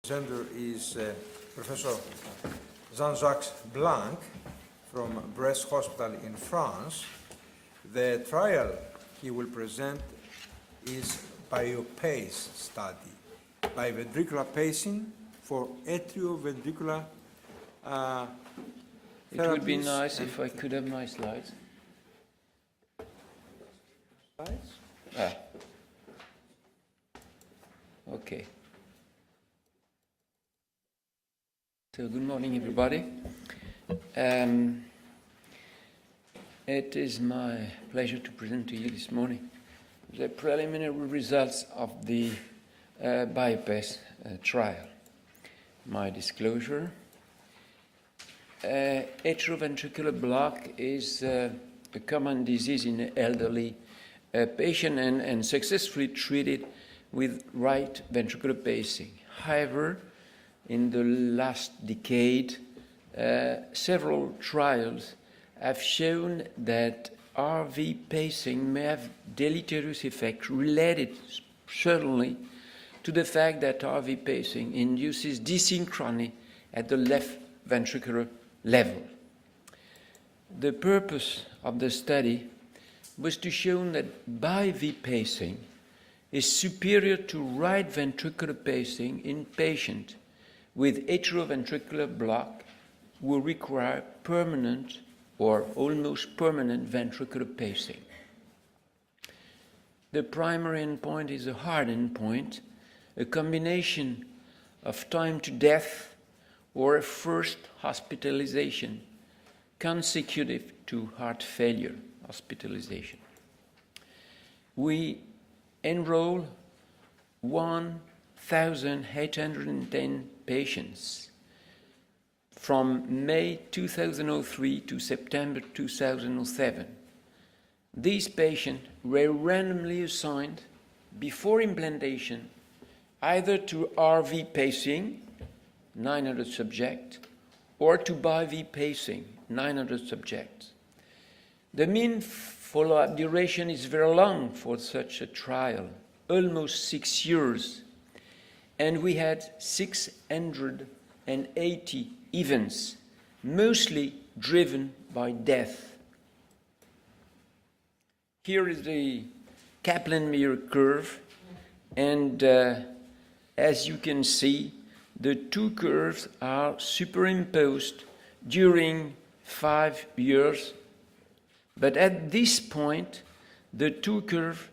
presenter is Professor Jean-Jacques Blanc from Brest Hospital in France. The trial he will present is BIOPACE study, biventricular pacing for atrio-ventricular It would be nice if I could have my slides. Ah. Okay. So good morning, everybody. It is my pleasure to present to you this morning the preliminary results of the BIOPACE trial. My disclosure. Atrioventricular block is a common disease in elderly patients and successfully treated with right ventricular pacing. However, in the last decade, several trials have shown that RV pacing may have deleterious effects related certainly to the fact that RV pacing induces desynchrony at the left ventricular level. The purpose of the study was to show that BIV pacing is superior to right ventricular pacing in patients with atrioventricular block who require permanent or almost permanent ventricular pacing. The primary endpoint is a hard endpoint, a combination of time to death or a first hospitalization consecutive to heart failure hospitalization. We enroll 1,810 patients from May 2003 to September 2007. These patients were randomly assigned before implantation either to RV pacing, 900 subjects, or to BIV pacing, 900 subjects. The mean follow-up duration is very long for such a trial, almost 6 years, and we had 680 events, mostly driven by death. Here is the Kaplan-Meier curve, and as you can see, the two curves are superimposed during 5 years, but at this point, the two curves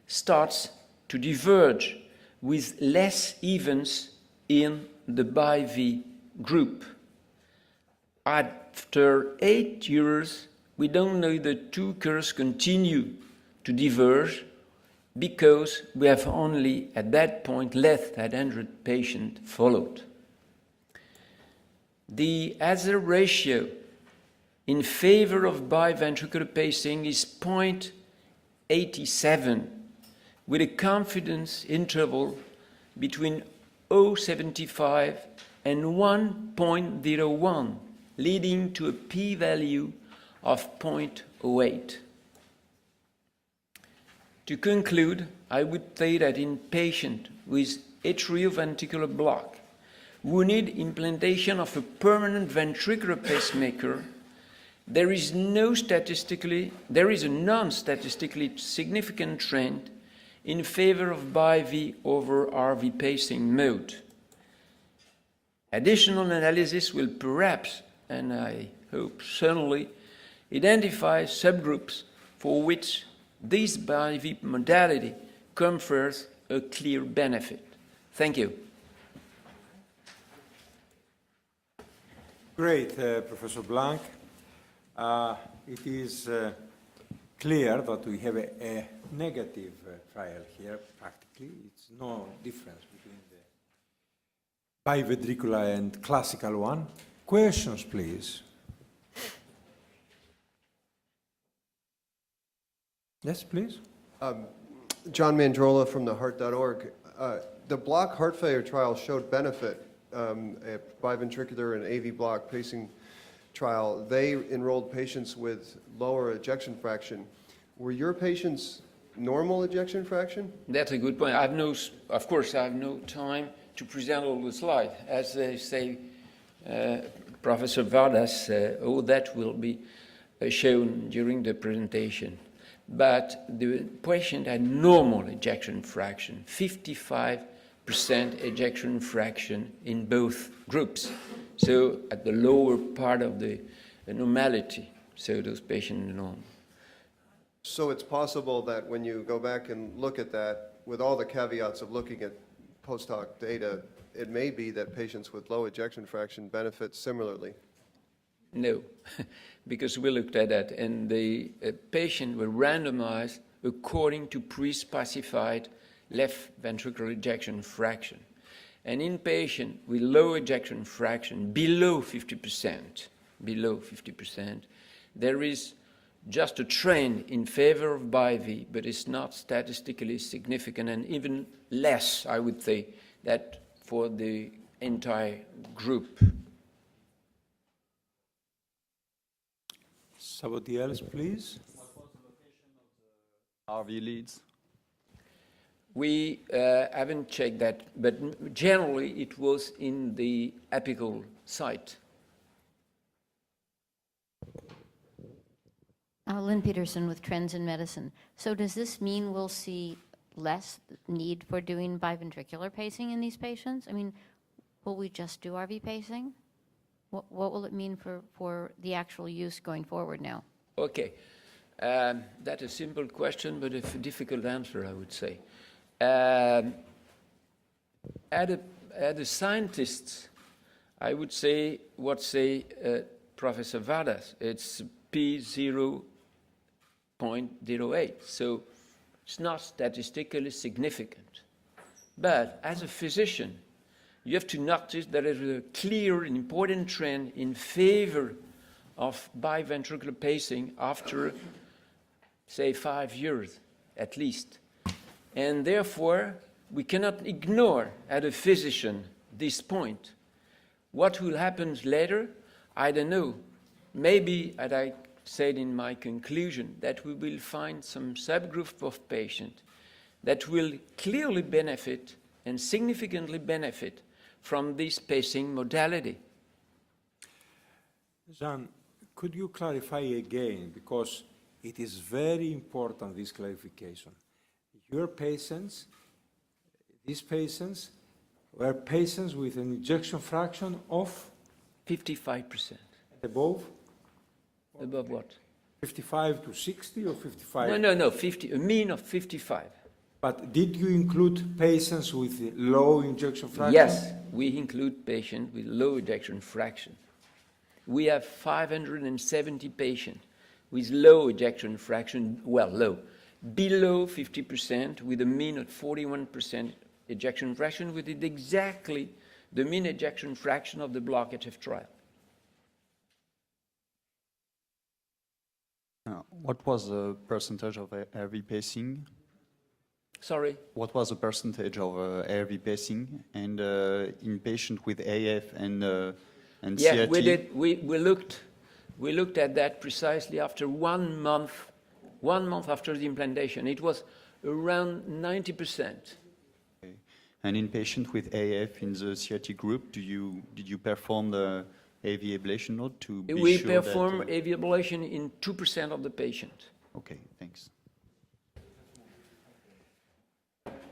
starts to diverge with less events in the BIV group. After 8 years, we don't know the two curves continue to diverge because we have only, at that point, less than 100 patients followed. The hazard ratio in favor of biventricular pacing is 0.87, with a confidence interval between 0.75 and 1.01, leading to a p-value of 0.08. To conclude, I would say that in patients with atrioventricular block who need implantation of a permanent ventricular pacemaker, there is a non-statistically significant trend in favor of BIV over RV pacing mode. Additional analysis will perhaps, and I hope certainly, identify subgroups for which this BIV modality confers a clear benefit. Thank you. Great, Professor Blanc. It is clear that we have a negative trial here, practically. It's no difference between the biventricular and classical one. Questions, please. Yes, please. John Mandrola from theheart.org. The block heart failure trial showed benefit, a biventricular and AV block pacing trial. They enrolled patients with lower ejection fraction. Were your patients normal ejection fraction? That's a good point. Of course, I have no time to present all the slides. As they say, Professor Vardas, all that will be shown during the presentation. But the patient had normal ejection fraction, 55% ejection fraction in both groups. So at the lower part of the normality, so those patients are normal. So it's possible that when you go back and look at that, with all the caveats of looking at post hoc data, it may be that patients with low ejection fraction benefit similarly. No, because we looked at that, and the patient were randomized according to pre-specified left ventricular ejection fraction. And in patient with low ejection fraction, below 50%, there is just a trend in favor of BIV, but it's not statistically significant, and even less, I would say, that for the entire group. Somebody else, please. What was the location of the RV leads? We haven't checked that, but generally it was in the apical site. Lynn Peterson with Trends in Medicine. So does this mean we'll see less need for doing biventricular pacing in these patients? I mean, will we just do RV pacing? What will it mean for the actual use going forward now? Okay, that's a simple question, but a difficult answer, I would say. As a scientist, I would say what Professor Vardas, it's P0.08, so it's not statistically significant. But as a physician, you have to notice there is a clear and important trend in favor of biventricular pacing after, say, 5 years at least. And therefore, we cannot ignore as a physician this point. What will happen later, I don't know. Maybe, as I said in my conclusion, that we will find some subgroup of patients that will clearly benefit and significantly benefit from this pacing modality. Jean, could you clarify again, because it is very important, this clarification. Your patients, these patients, were patients with an ejection fraction of? 55%. Above? Above what? 55 to 60 or 55? No, 50, a mean of 55. But did you include patients with low ejection fraction? Yes, we include patients with low ejection fraction. We have 570 patients with low ejection fraction, well, low, below 50%, with a mean of 41% ejection fraction, which is exactly the mean ejection fraction of the Block HF trial. What was the percentage of ARV pacing? Sorry? What was the percentage of ARV pacing and in patient with AF and Yeah, CRT? we looked at that precisely after 1 month after the implantation. It was around 90%. Okay. And in patient with AF in the CRT group, did you perform the AV ablation node to be We sure perform that, AV ablation in 2% of the patient. Okay, thanks.